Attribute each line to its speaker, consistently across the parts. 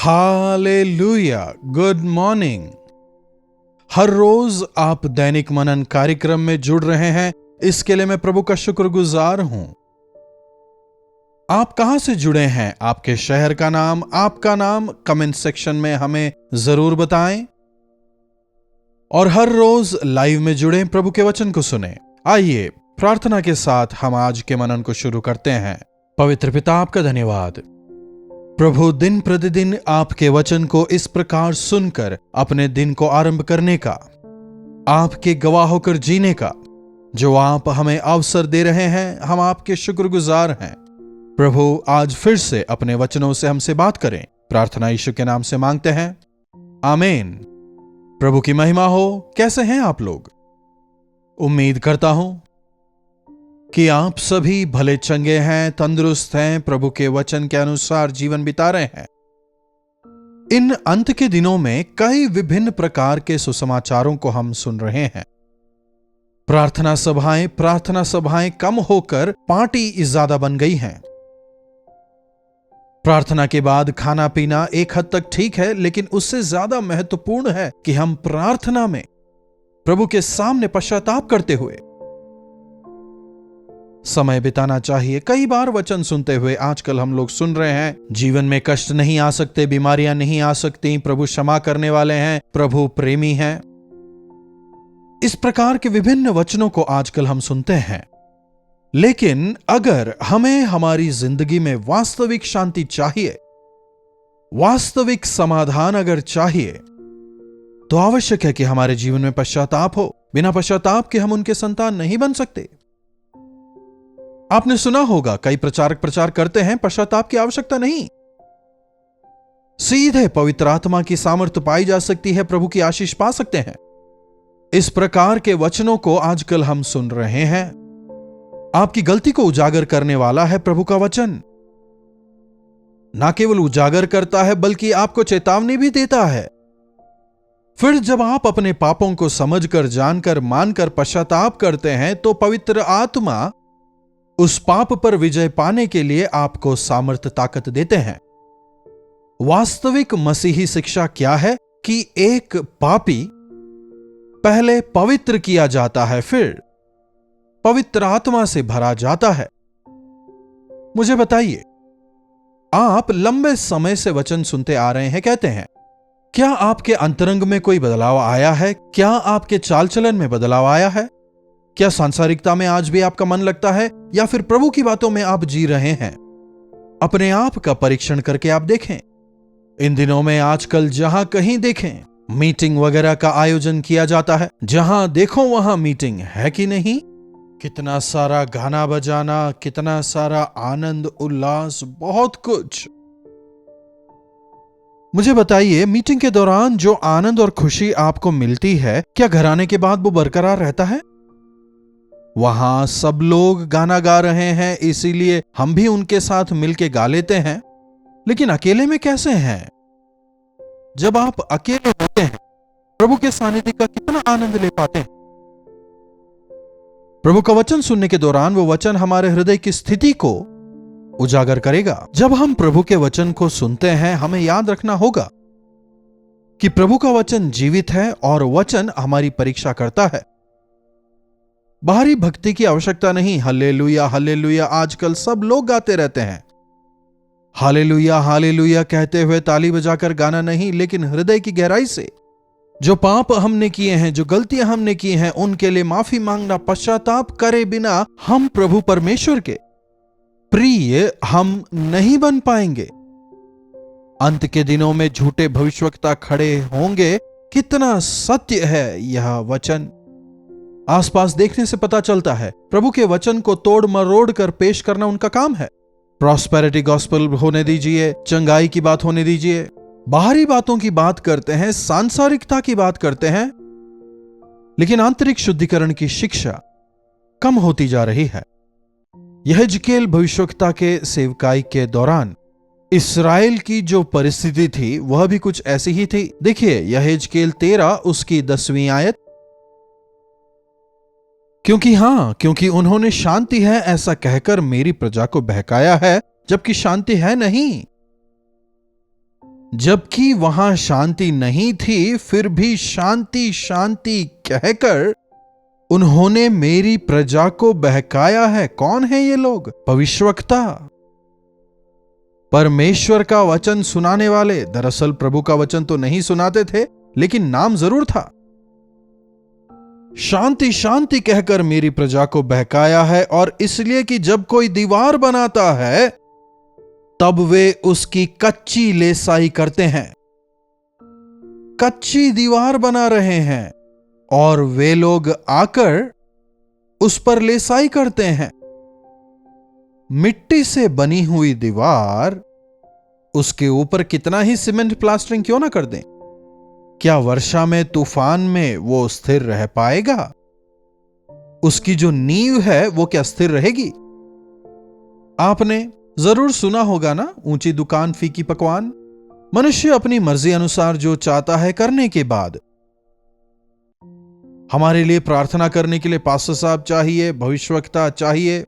Speaker 1: Hallelujah, good morning. हर रोज आप दैनिक मनन कार्यक्रम में जुड़ रहे हैं, इसके लिए मैं प्रभु का शुक्रगुजार हूं। आप कहां से जुड़े हैं? आपके शहर का नाम, आपका नाम कमेंट सेक्शन में हमें जरूर बताएं। और हर रोज लाइव में जुड़े, प्रभु के वचन को सुने। आइए प्रार्थना के साथ हम आज के मनन को शुरू करते हैं। पवित्र पिता, आपका धन्यवाद प्रभु, दिन प्रतिदिन आपके वचन को इस प्रकार सुनकर अपने दिन को आरंभ करने का, आपके गवाह होकर जीने का जो आप हमें अवसर दे रहे हैं, हम आपके शुक्रगुजार हैं। प्रभु, आज फिर से अपने वचनों से हमसे बात करें। प्रार्थना यीशु के नाम से मांगते हैं, आमीन। प्रभु की महिमा हो। कैसे हैं आप लोग? उम्मीद करता हूं कि आप सभी भले चंगे हैं, तंदुरुस्त हैं, प्रभु के वचन के अनुसार जीवन बिता रहे हैं। इन अंत के दिनों में कई विभिन्न प्रकार के सुसमाचारों को हम सुन रहे हैं। प्रार्थना सभाएं कम होकर पार्टी ज्यादा बन गई हैं। प्रार्थना के बाद खाना पीना एक हद तक ठीक है, लेकिन उससे ज्यादा महत्वपूर्ण है कि हम प्रार्थना में प्रभु के सामने पश्चाताप करते हुए समय बिताना चाहिए। कई बार वचन सुनते हुए आजकल हम लोग सुन रहे हैं, जीवन में कष्ट नहीं आ सकते, बीमारियां नहीं आ सकती, प्रभु क्षमा करने वाले हैं, प्रभु प्रेमी हैं। इस प्रकार के विभिन्न वचनों को आजकल हम सुनते हैं। लेकिन अगर हमें हमारी जिंदगी में वास्तविक शांति चाहिए, वास्तविक समाधान अगर चाहिए, तो आवश्यक है कि हमारे जीवन में पश्चाताप हो। बिना पश्चाताप के हम उनके संतान नहीं बन सकते। आपने सुना होगा, कई प्रचारक प्रचार करते हैं पश्चाताप की आवश्यकता नहीं, सीधे पवित्र आत्मा की सामर्थ्य पाई जा सकती है, प्रभु की आशीष पा सकते हैं। इस प्रकार के वचनों को आजकल हम सुन रहे हैं। आपकी गलती को उजागर करने वाला है प्रभु का वचन। ना केवल उजागर करता है, बल्कि आपको चेतावनी भी देता है। फिर जब आप अपने पापों को समझकर, जानकर, मानकर पश्चाताप करते हैं, तो पवित्र आत्मा उस पाप पर विजय पाने के लिए आपको सामर्थ्य, ताकत देते हैं। वास्तविक मसीही शिक्षा क्या है कि एक पापी पहले पवित्र किया जाता है, फिर पवित्र आत्मा से भरा जाता है। मुझे बताइए, आप लंबे समय से वचन सुनते आ रहे हैं, कहते हैं, क्या आपके अंतरंग में कोई बदलाव आया है? क्या आपके चाल चलन में बदलाव आया है? क्या सांसारिकता में आज भी आपका मन लगता है, या फिर प्रभु की बातों में आप जी रहे हैं? अपने आप का परीक्षण करके आप देखें। इन दिनों में आजकल जहां कहीं देखें, मीटिंग वगैरह का आयोजन किया जाता है। जहां देखो वहां मीटिंग है कि नहीं? कितना सारा गाना बजाना, कितना सारा आनंद उल्लास, बहुत कुछ। मुझे बताइए, मीटिंग के दौरान जो आनंद और खुशी आपको मिलती है, क्या घर आने के बाद वो बरकरार रहता है? वहां सब लोग गाना गा रहे हैं, इसीलिए हम भी उनके साथ मिलके गा लेते हैं। लेकिन अकेले में कैसे हैं? जब आप अकेले होते हैं, प्रभु के सानिध्य का कितना आनंद ले पाते हैं? प्रभु का वचन सुनने के दौरान वो वचन हमारे हृदय की स्थिति को उजागर करेगा। जब हम प्रभु के वचन को सुनते हैं, हमें याद रखना होगा कि प्रभु का वचन जीवित है और वचन हमारी परीक्षा करता है। बाहरी भक्ति की आवश्यकता नहीं। हालेलुया हालेलुया आजकल सब लोग गाते रहते हैं। हालेलुया हालेलुया कहते हुए ताली बजाकर गाना नहीं, लेकिन हृदय की गहराई से जो पाप हमने किए हैं, जो गलतियां हमने की हैं, उनके लिए माफी मांगना, पश्चाताप करे बिना हम प्रभु परमेश्वर के प्रिय हम नहीं बन पाएंगे। अंत के दिनों में झूठे भविष्यवक्ता खड़े होंगे। कितना सत्य है यह वचन, आसपास देखने से पता चलता है। प्रभु के वचन को तोड़ मरोड़ कर पेश करना उनका काम है। प्रॉस्पेरिटी गॉस्पेल होने दीजिए, चंगाई की बात होने दीजिए, बाहरी बातों की बात करते हैं, सांसारिकता की बात करते हैं, लेकिन आंतरिक शुद्धिकरण की शिक्षा कम होती जा रही है। यहेजकेल भविष्यवक्ता के सेवकाई के दौरान इस्राएल की जो परिस्थिति थी, वह भी कुछ ऐसी ही थी। देखिए, यहेजकेल 13 उसकी 10वीं आयत। क्योंकि उन्होंने शांति है ऐसा कहकर मेरी प्रजा को बहकाया है, जबकि शांति है नहीं। जबकि वहां शांति नहीं थी, फिर भी शांति शांति कहकर उन्होंने मेरी प्रजा को बहकाया है। कौन है ये लोग? भविष्यवक्ता, परमेश्वर का वचन सुनाने वाले। दरअसल प्रभु का वचन तो नहीं सुनाते थे, लेकिन नाम जरूर था। शांति शांति कहकर मेरी प्रजा को बहकाया है, और इसलिए कि जब कोई दीवार बनाता है तब वे उसकी कच्ची लेसाई करते हैं। कच्ची दीवार बना रहे हैं और वे लोग आकर उस पर लेसाई करते हैं। मिट्टी से बनी हुई दीवार, उसके ऊपर कितना ही सीमेंट प्लास्टरिंग क्यों ना कर दें, क्या वर्षा में, तूफान में वो स्थिर रह पाएगा? उसकी जो नींव है वो क्या स्थिर रहेगी? आपने जरूर सुना होगा ना, ऊंची दुकान फीकी पकवान। मनुष्य अपनी मर्जी अनुसार जो चाहता है करने के बाद हमारे लिए प्रार्थना करने के लिए पास्टर साहब चाहिए, भविष्यवक्ता चाहिए।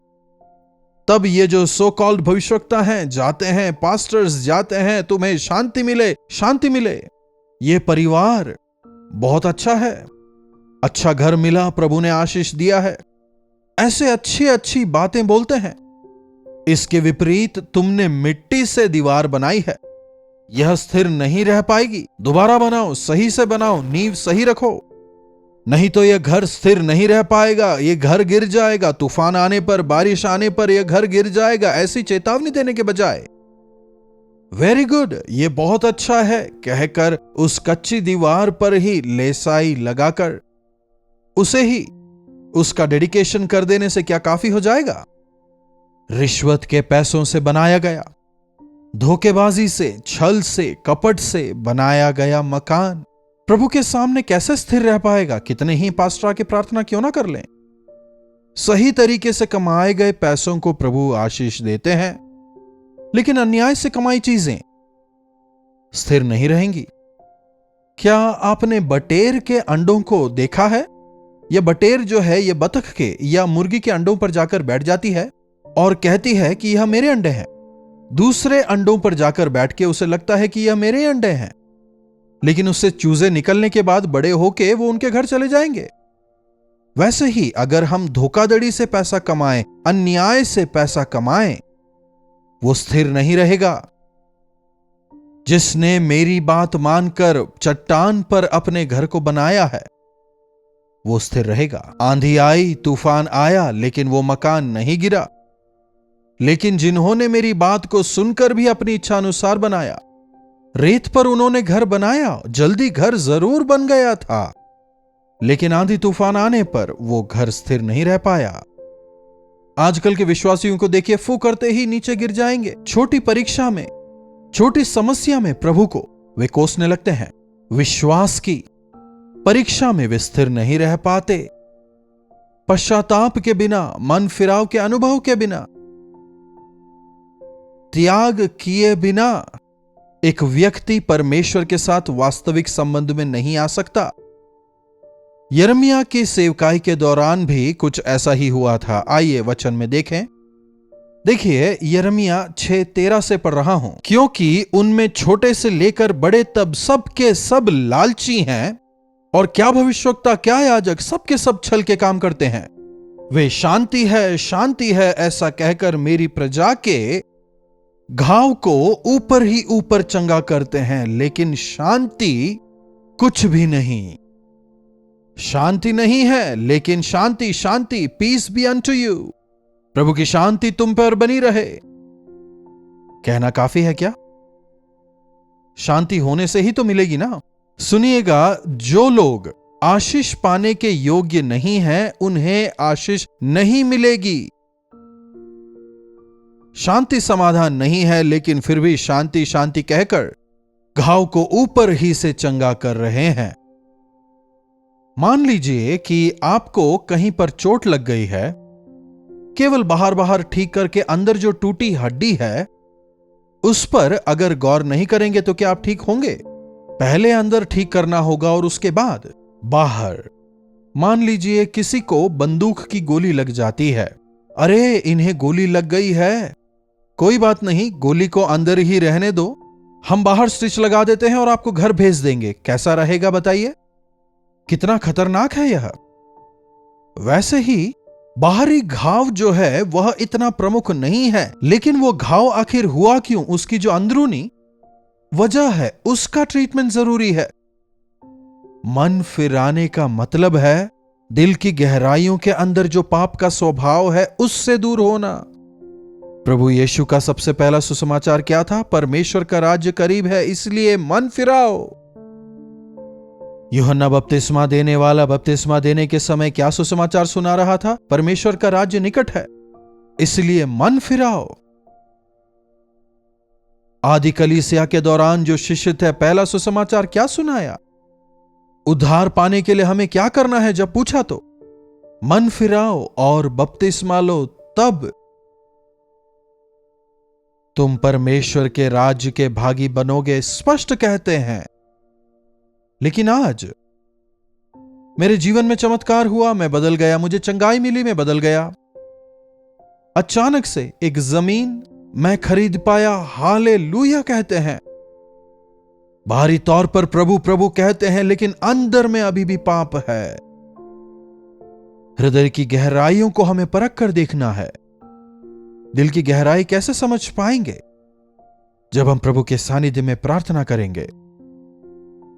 Speaker 1: तब ये जो सो कॉल्ड भविष्यवक्ता हैं जाते हैं, पास्टर्स जाते हैं, तुम्हें शांति मिले, शांति मिले। ये परिवार बहुत अच्छा है, अच्छा घर मिला, प्रभु ने आशीष दिया है, ऐसे अच्छी अच्छी बातें बोलते हैं। इसके विपरीत तुमने मिट्टी से दीवार बनाई है, यह स्थिर नहीं रह पाएगी। दोबारा बनाओ, सही से बनाओ, नींव सही रखो, नहीं तो यह घर स्थिर नहीं रह पाएगा, यह घर गिर जाएगा। तूफान आने पर, बारिश आने पर यह घर गिर जाएगा। ऐसी चेतावनी देने के बजाय वेरी गुड, ये बहुत अच्छा है कहकर उस कच्ची दीवार पर ही लेसाई लगाकर उसे ही उसका डेडिकेशन कर देने से क्या काफी हो जाएगा? रिश्वत के पैसों से बनाया गया, धोखेबाजी से, छल से, कपट से बनाया गया मकान प्रभु के सामने कैसे स्थिर रह पाएगा? कितने ही पास्टर की प्रार्थना क्यों ना कर लें। सही तरीके से कमाए गए पैसों को प्रभु आशीष देते हैं, लेकिन अन्याय से कमाई चीजें स्थिर नहीं रहेंगी। क्या आपने बटेर के अंडों को देखा है? यह बटेर जो है, यह बतख के या मुर्गी के अंडों पर जाकर बैठ जाती है और कहती है कि यह मेरे अंडे हैं। दूसरे अंडों पर जाकर बैठ के उसे लगता है कि यह मेरे अंडे हैं, लेकिन उससे चूजे निकलने के बाद बड़े होके वो उनके घर चले जाएंगे। वैसे ही अगर हम धोखाधड़ी से पैसा कमाएं, अन्याय से पैसा कमाएं, वो स्थिर नहीं रहेगा। जिसने मेरी बात मानकर चट्टान पर अपने घर को बनाया है वो स्थिर रहेगा। आंधी आई, तूफान आया, लेकिन वो मकान नहीं गिरा। लेकिन जिन्होंने मेरी बात को सुनकर भी अपनी इच्छा अनुसार बनाया, रेत पर उन्होंने घर बनाया, जल्दी घर जरूर बन गया था, लेकिन आंधी तूफान आने पर वो घर स्थिर नहीं रह पाया। आजकल के विश्वासियों को देखिए, फू करते ही नीचे गिर जाएंगे। छोटी परीक्षा में, छोटी समस्या में प्रभु को वे कोसने लगते हैं। विश्वास की परीक्षा में वे स्थिर नहीं रह पाते। पश्चाताप के बिना, मन फिराव के अनुभव के बिना, त्याग किए बिना एक व्यक्ति परमेश्वर के साथ वास्तविक संबंध में नहीं आ सकता। यिर्मयाह की सेवकाई के दौरान भी कुछ ऐसा ही हुआ था। आइए वचन में देखें। देखिए, यिर्मयाह 6:13 से पढ़ रहा हूं। क्योंकि उनमें छोटे से लेकर बड़े तब सब के सब लालची हैं, और क्या भविष्यवक्ता, क्या याजक, सबके सब छल के काम करते हैं। वे शांति है ऐसा कहकर मेरी प्रजा के घाव को ऊपर ही ऊपर चंगा करते हैं, लेकिन शांति कुछ भी नहीं। शांति नहीं है, लेकिन शांति शांति, पीस बी अनटू यू, प्रभु की शांति तुम पर बनी रहे, कहना काफी है क्या? शांति होने से ही तो मिलेगी ना। सुनिएगा, जो लोग आशीष पाने के योग्य नहीं हैं, उन्हें आशीष नहीं मिलेगी। शांति समाधान नहीं है, लेकिन फिर भी शांति शांति कहकर घाव को ऊपर ही से चंगा कर रहे हैं। मान लीजिए कि आपको कहीं पर चोट लग गई है, केवल बाहर बाहर ठीक करके अंदर जो टूटी हड्डी है उस पर अगर गौर नहीं करेंगे तो क्या आप ठीक होंगे? पहले अंदर ठीक करना होगा और उसके बाद बाहर। मान लीजिए किसी को बंदूक की गोली लग जाती है। अरे, इन्हें गोली लग गई है, कोई बात नहीं, गोली को अंदर ही रहने दो, हम बाहर स्टिच लगा देते हैं और आपको घर भेज देंगे, कैसा रहेगा बताइए? कितना खतरनाक है यह। वैसे ही बाहरी घाव जो है वह इतना प्रमुख नहीं है, लेकिन वो घाव आखिर हुआ क्यों, उसकी जो अंदरूनी वजह है उसका ट्रीटमेंट जरूरी है। मन फिराने का मतलब है दिल की गहराइयों के अंदर जो पाप का स्वभाव है उससे दूर होना। प्रभु यीशु का सबसे पहला सुसमाचार क्या था? परमेश्वर का राज्य करीब है, इसलिए मन फिराओ। यूहन्ना बपतिस्मा देने वाला बपतिस्मा देने के समय क्या सुसमाचार सुना रहा था? परमेश्वर का राज्य निकट है, इसलिए मन फिराओ। आदि कलीसिया के दौरान जो शिष्य थे, पहला सुसमाचार क्या सुनाया? उद्धार पाने के लिए हमें क्या करना है? जब पूछा तो मन फिराओ और बपतिस्मा लो, तब तुम परमेश्वर के राज्य के भागी बनोगे, स्पष्ट कहते हैं। लेकिन आज मेरे जीवन में चमत्कार हुआ, मैं बदल गया, मुझे चंगाई मिली, मैं बदल गया। अचानक से एक जमीन मैं खरीद पाया, हालेलुया कहते हैं। बाहरी तौर पर प्रभु प्रभु कहते हैं, लेकिन अंदर में अभी भी पाप है। हृदय की गहराइयों को हमें परख कर देखना है। दिल की गहराई कैसे समझ पाएंगे? जब हम प्रभु के सानिध्य में प्रार्थना करेंगे,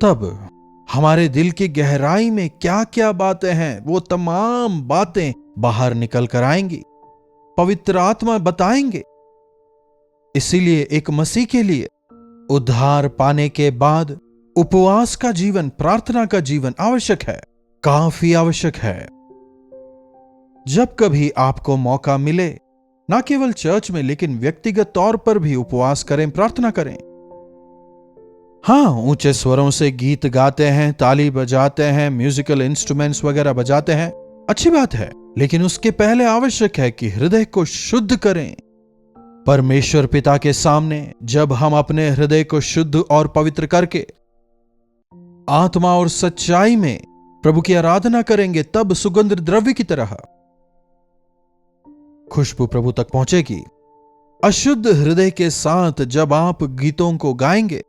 Speaker 1: तब हमारे दिल की गहराई में क्या क्या बातें हैं, वो तमाम बातें बाहर निकल कर आएंगी, पवित्र आत्मा बताएंगे। इसीलिए एक मसीह के लिए उद्धार पाने के बाद उपवास का जीवन, प्रार्थना का जीवन आवश्यक है, काफी आवश्यक है। जब कभी आपको मौका मिले, ना केवल चर्च में लेकिन व्यक्तिगत तौर पर भी उपवास करें, प्रार्थना करें। हां, ऊंचे स्वरों से गीत गाते हैं, ताली बजाते हैं, म्यूजिकल इंस्ट्रूमेंट्स वगैरह बजाते हैं, अच्छी बात है, लेकिन उसके पहले आवश्यक है कि हृदय को शुद्ध करें। परमेश्वर पिता के सामने जब हम अपने हृदय को शुद्ध और पवित्र करके आत्मा और सच्चाई में प्रभु की आराधना करेंगे, तब सुगंध द्रव्य की तरह खुशबू प्रभु तक पहुंचेगी। अशुद्ध हृदय के साथ जब आप गीतों को गाएंगे,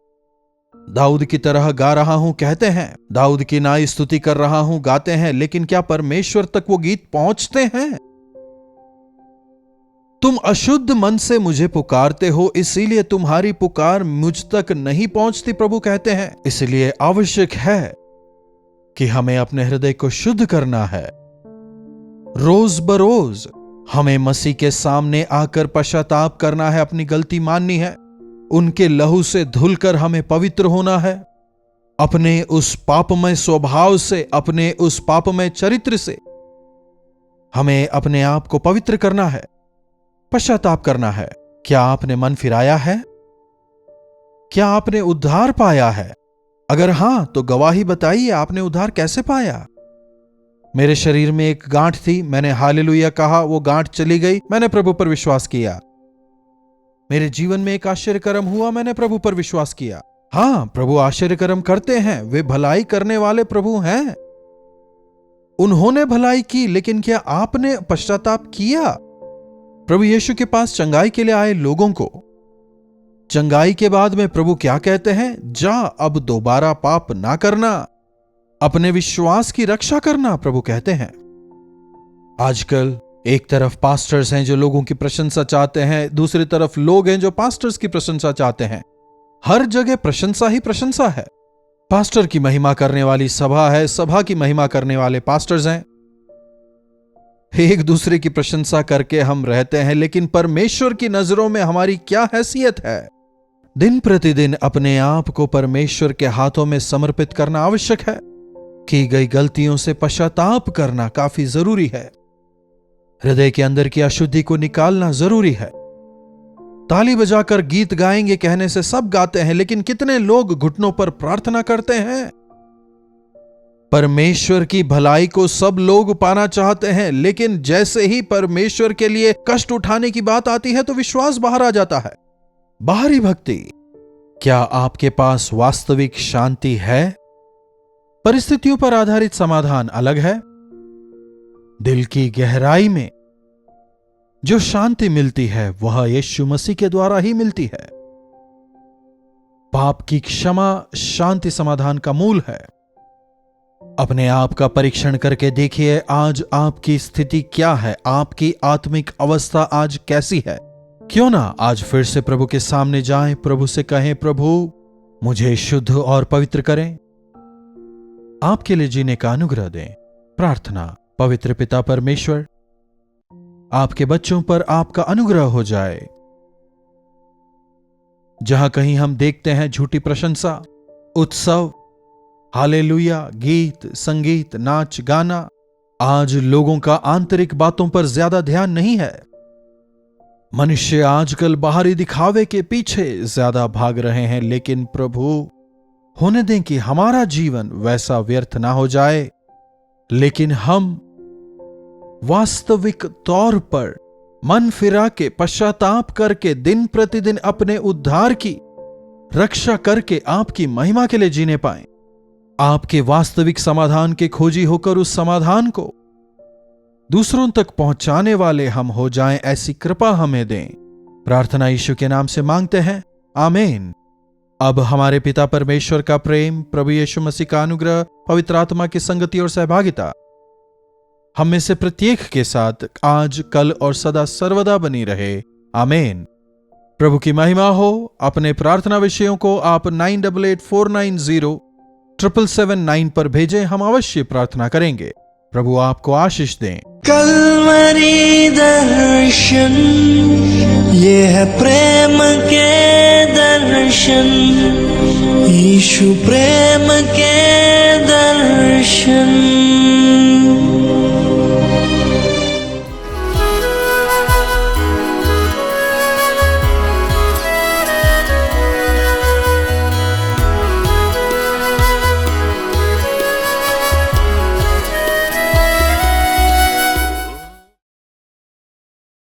Speaker 1: दाऊद की तरह गा रहा हूं कहते हैं, दाऊद की नाई स्तुति कर रहा हूं गाते हैं, लेकिन क्या परमेश्वर तक वो गीत पहुंचते हैं? तुम अशुद्ध मन से मुझे पुकारते हो, इसीलिए तुम्हारी पुकार मुझ तक नहीं पहुंचती, प्रभु कहते हैं। इसलिए आवश्यक है कि हमें अपने हृदय को शुद्ध करना है। रोज बरोज हमें मसीह के सामने आकर पश्चाताप करना है, अपनी गलती माननी है, उनके लहू से धुलकर हमें पवित्र होना है। अपने उस पापमय स्वभाव से, अपने उस पापमय चरित्र से हमें अपने आप को पवित्र करना है, पश्चाताप करना है। क्या आपने मन फिराया है? क्या आपने उद्धार पाया है? अगर हां, तो गवाही बताइए, आपने उद्धार कैसे पाया? मेरे शरीर में एक गांठ थी, मैंने हालेलुया कहा, वो गांठ चली गई, मैंने प्रभु पर विश्वास किया। मेरे जीवन में एक आश्चर्यकर्म हुआ, मैंने प्रभु पर विश्वास किया। हां, प्रभु आश्चर्यकर्म करते हैं, वे भलाई करने वाले प्रभु हैं। उन्होंने भलाई की, लेकिन क्या आपने पश्चाताप किया? प्रभु यीशु के पास चंगाई के लिए आए लोगों को चंगाई के बाद में प्रभु क्या कहते हैं? जा, अब दोबारा पाप ना करना, अपने विश्वास की रक्षा करना, प्रभु कहते हैं। आजकल एक तरफ पास्टर्स हैं जो लोगों की प्रशंसा चाहते हैं, दूसरी तरफ लोग हैं जो पास्टर्स की प्रशंसा चाहते हैं। हर जगह प्रशंसा ही प्रशंसा है। पास्टर की महिमा करने वाली सभा है, सभा की महिमा करने वाले पास्टर्स हैं। एक दूसरे की प्रशंसा करके हम रहते हैं, लेकिन परमेश्वर की नजरों में हमारी क्या हैसियत है? दिन प्रतिदिन अपने आप को परमेश्वर के हाथों में समर्पित करना आवश्यक है। की गई गलतियों से पश्चाताप करना काफी जरूरी है। हृदय के अंदर की अशुद्धि को निकालना जरूरी है। ताली बजाकर गीत गाएंगे कहने से सब गाते हैं, लेकिन कितने लोग घुटनों पर प्रार्थना करते हैं? परमेश्वर की भलाई को सब लोग पाना चाहते हैं, लेकिन जैसे ही परमेश्वर के लिए कष्ट उठाने की बात आती है तो विश्वास बाहर आ जाता है। बाहरी भक्ति। क्या आपके पास वास्तविक शांति है? परिस्थितियों पर आधारित समाधान अलग है। दिल की गहराई में जो शांति मिलती है वह यीशु मसीह के द्वारा ही मिलती है। पाप की क्षमा शांति समाधान का मूल है। अपने आप का परीक्षण करके देखिए आज आपकी स्थिति क्या है, आपकी आत्मिक अवस्था आज कैसी है। क्यों ना आज फिर से प्रभु के सामने जाएं, प्रभु से कहें, प्रभु मुझे शुद्ध और पवित्र करें, आपके लिए जीने का अनुग्रह दें। प्रार्थना। पवित्र पिता परमेश्वर, आपके बच्चों पर आपका अनुग्रह हो जाए। जहां कहीं हम देखते हैं झूठी प्रशंसा, उत्सव, हालेलुया, गीत, संगीत, नाच, गाना, आज लोगों का आंतरिक बातों पर ज्यादा ध्यान नहीं है। मनुष्य आजकल बाहरी दिखावे के पीछे ज्यादा भाग रहे हैं, लेकिन प्रभु होने दें कि हमारा जीवन वैसा व्यर्थ ना हो जाए, लेकिन हम वास्तविक तौर पर मन फिरा के पश्चाताप करके दिन प्रतिदिन अपने उद्धार की रक्षा करके आपकी महिमा के लिए जीने पाएं। आपके वास्तविक समाधान के खोजी होकर उस समाधान को दूसरों तक पहुंचाने वाले हम हो जाएं, ऐसी कृपा हमें दें। प्रार्थना यीशु के नाम से मांगते हैं, आमीन। अब हमारे पिता परमेश्वर का प्रेम, प्रभु यीशु मसीह का अनुग्रह, पवित्र आत्मा की संगति और सहभागिता हम में से प्रत्येक के साथ आज, कल और सदा सर्वदा बनी रहे, आमीन। प्रभु की महिमा हो। अपने प्रार्थना विषयों को आप 9884907779 पर भेजें, हम अवश्य प्रार्थना करेंगे। प्रभु आपको आशीष दें।
Speaker 2: कल्वरी दर्शन, ये है प्रेम के दर्शन, यीशु प्रेम के दर्शन।